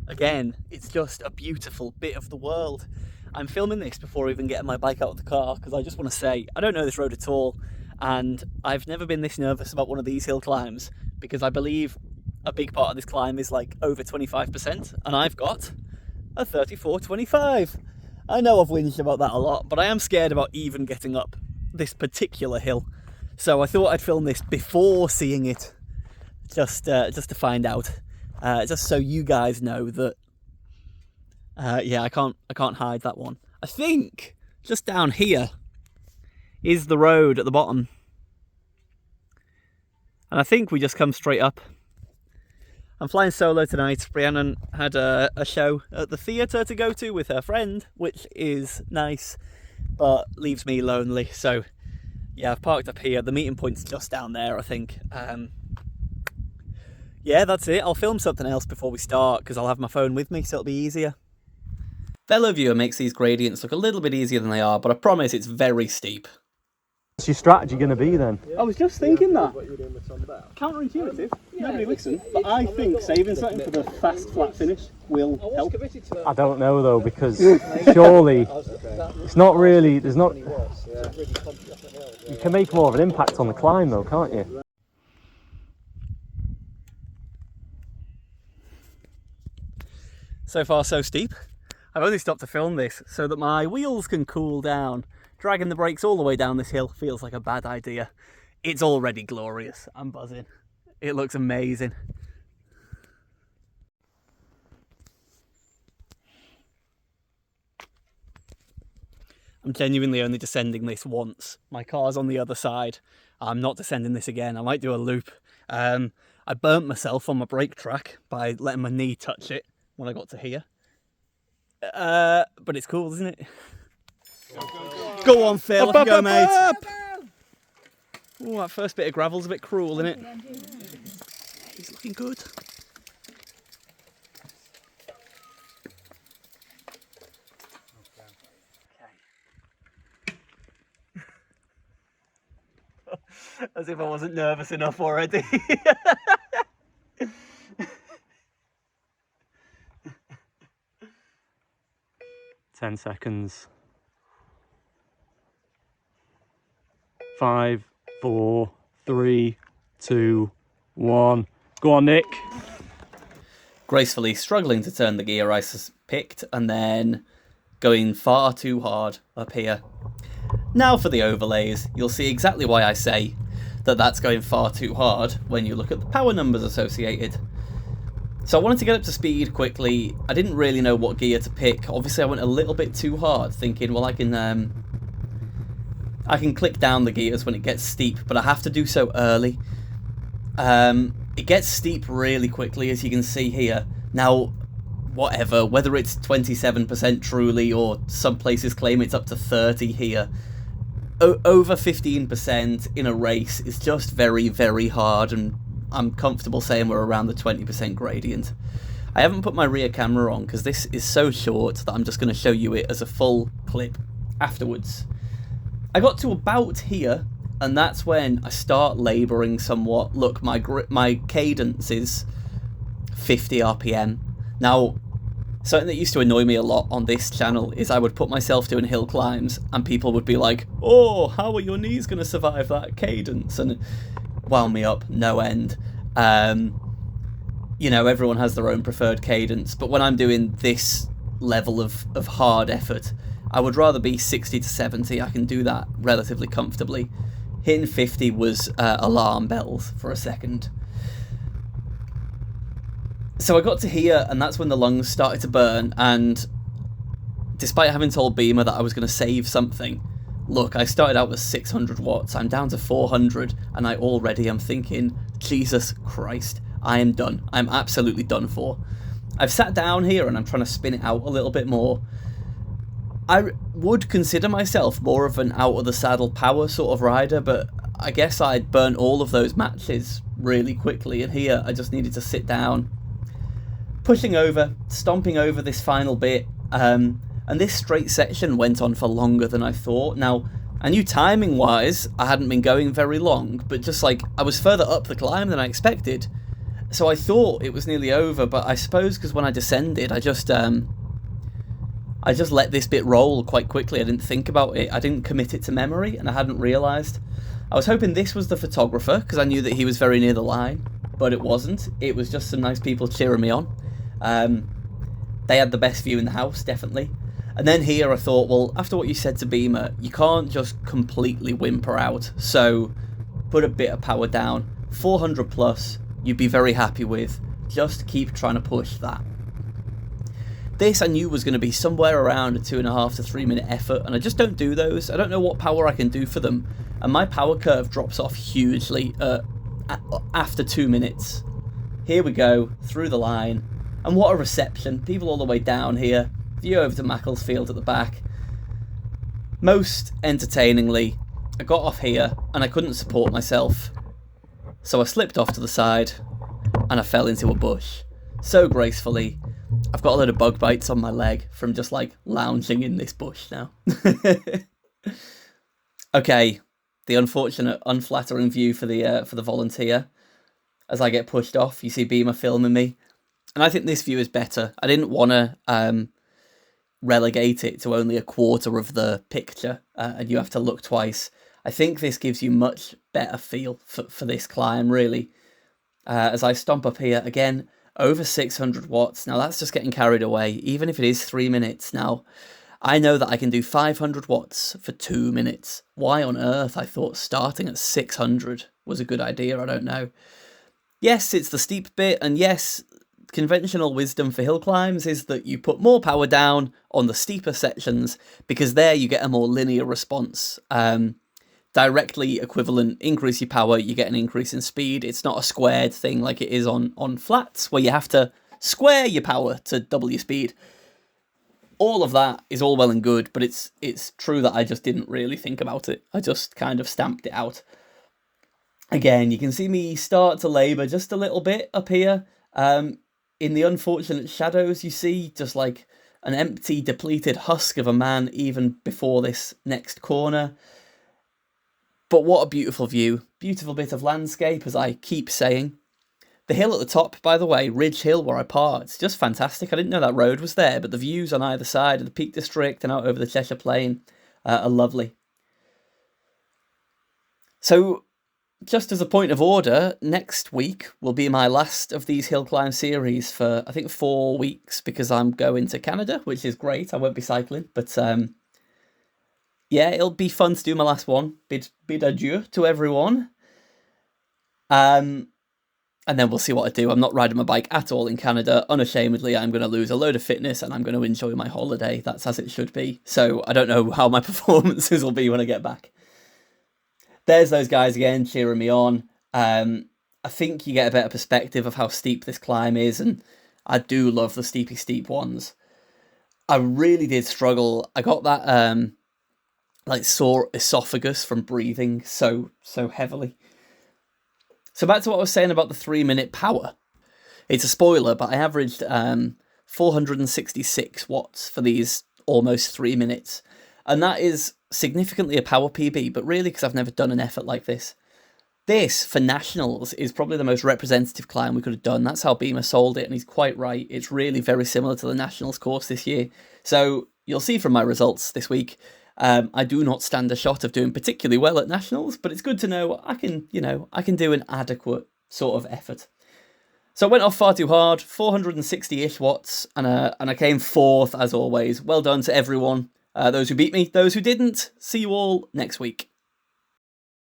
Again, it's just a beautiful bit of the world. I'm filming this before even getting my bike out of the car because I just want to say I don't know this road at all, and I've never been this nervous about one of these hill climbs because I believe a big part of this climb is like over 25%, and I've got a 34.25. I know I've whinged about that a lot, but I am scared about even getting up this particular hill. So I thought I'd film this before seeing it, just to find out, just so you guys know that. Yeah, I can't hide that one. I think just down here is the road at the bottom, and I think we just come straight up. I'm flying solo tonight. Rhiannon had a show at the theatre to go to with her friend, which is nice, but leaves me lonely. So yeah, I've parked up here. The meeting point's just down there, I think. Yeah, that's it. I'll film something else before we start because I'll have my phone with me, so it'll be easier. VeloViewer makes these gradients look a little bit easier than they are, but I promise it's very steep. What's your strategy going to be then? I was just thinking that. Counterintuitive, nobody listened, but I think saving something for the fast flat finish will help. I don't know though, because surely it's not really, there's not, you can make more of an impact on the climb though, can't you? So far so steep. I've only stopped to film this so that my wheels can cool down. Dragging the brakes all the way down this hill feels like a bad idea. It's already glorious. I'm buzzing. It looks amazing. I'm genuinely only descending this once. My car's on the other side. I'm not descending this again. I might do a loop. I burnt myself on my brake track by letting my knee touch it when I got to here. But it's cool, isn't it? Go on, Phil. Off you go, mate. Oh, that first bit of gravel's a bit cruel, isn't it? He's looking good. Okay. As if I wasn't nervous enough already. 10 seconds. 5, 4, 3, 2, 1. Go on, Nick. Gracefully struggling to turn the gear I picked, and then going far too hard up here. Now for the overlays. You'll see exactly why I say that that's going far too hard when you look at the power numbers associated. So I wanted to get up to speed quickly. I didn't really know what gear to pick. Obviously I went a little bit too hard, thinking, well, I can click down the gears when it gets steep, but I have to do so early. It gets steep really quickly, as you can see here. Now, whatever, whether it's 27% truly, or some places claim it's up to 30 here, over 15% in a race is just very, very hard, and I'm comfortable saying we're around the 20% gradient. I haven't put my rear camera on because this is so short that I'm just going to show you it as a full clip afterwards. I got to about here, and that's when I start labouring somewhat. Look, my cadence is 50 RPM. Now, something that used to annoy me a lot on this channel is I would put myself doing hill climbs, and people would be like, oh, how are your knees going to survive that cadence? And it wound me up no end. You know, everyone has their own preferred cadence, but when I'm doing this level of hard effort, I would rather be 60 to 70. I can do that relatively comfortably. Hitting 50 was alarm bells for a second. So I got to here, and that's when the lungs started to burn, and despite having told Beamer that I was going to save something, look, I started out with 600 watts, I'm down to 400, and I already am thinking, Jesus Christ, I am done. I'm absolutely done for. I've sat down here, and I'm trying to spin it out a little bit more. I would consider myself more of an out-of-the-saddle power sort of rider, but I guess I'd burnt all of those matches really quickly, and here I just needed to sit down. Pushing over, stomping over this final bit, and this straight section went on for longer than I thought. Now, I knew timing-wise I hadn't been going very long, but just like, I was further up the climb than I expected. So I thought it was nearly over, but I suppose because when I descended, I just let this bit roll quite quickly. I didn't think about it. I didn't commit it to memory, and I hadn't realised. I was hoping this was the photographer, because I knew that he was very near the line, but it wasn't. It was just some nice people cheering me on. They had the best view in the house, definitely. And then here I thought, well, after what you said to Beamer, you can't just completely whimper out. So put a bit of power down. 400 plus, you'd be very happy with. Just keep trying to push that. This I knew was going to be somewhere around a 2.5 to 3 minute effort, and I just don't do those. I don't know what power I can do for them, and my power curve drops off hugely after 2 minutes. Here we go, through the line, and what a reception. People all the way down here, view over to Macclesfield at the back. Most entertainingly, I got off here and I couldn't support myself, so I slipped off to the side and I fell into a bush so gracefully. I've got a load of bug bites on my leg from just like lounging in this bush now. Okay, the unfortunate, unflattering view for the volunteer as I get pushed off. You see Beamer filming me, and I think this view is better. I didn't want to relegate it to only a quarter of the picture, and you have to look twice. I think this gives you much better feel for this climb, really. As I stomp up here again. Over 600 watts. Now that's just getting carried away, even if it is 3 minutes. Now, I know that I can do 500 watts for 2 minutes. Why on earth I thought starting at 600 was a good idea, I don't know. Yes, it's the steep bit, and yes, conventional wisdom for hill climbs is that you put more power down on the steeper sections, because there you get a more linear response. Directly equivalent, increase your power, you get an increase in speed. It's not a squared thing like it is on flats, where you have to square your power to double your speed. All of that is all well and good, but it's true that I just didn't really think about it. I just kind of stamped it out. Again, you can see me start to labour just a little bit up here. In the unfortunate shadows, you see just like an empty, depleted husk of a man even before this next corner. But what a beautiful view. Beautiful bit of landscape, as I keep saying. The hill at the top, by the way, Ridge Hill, where I parked, just fantastic. I didn't know that road was there, but the views on either side of the Peak District and out over the Cheshire Plain are lovely. So, just as a point of order, next week will be my last of these hill climb series for, I think, 4 weeks, because I'm going to Canada, which is great. I won't be cycling, but yeah, it'll be fun to do my last one. Bid adieu to everyone. And then we'll see what I do. I'm not riding my bike at all in Canada. Unashamedly, I'm going to lose a load of fitness and I'm going to enjoy my holiday. That's as it should be. So I don't know how my performances will be when I get back. There's those guys again cheering me on. I think you get a better perspective of how steep this climb is, and I do love the steep ones. I really did struggle. I got that like sore esophagus from breathing so heavily. So back to what I was saying about the 3 minute power. It's a spoiler, but I averaged 466 watts for these almost 3 minutes. And that is significantly a power PB, but really because I've never done an effort like this. This, for nationals, is probably the most representative climb we could have done. That's how Beamer sold it, and he's quite right. It's really very similar to the nationals course this year. So you'll see from my results this week, I do not stand a shot of doing particularly well at nationals, but it's good to know I can do an adequate sort of effort. So I went off far too hard, 460-ish watts, and I came fourth as always. Well done to everyone. Those who beat me, those who didn't. See you all next week.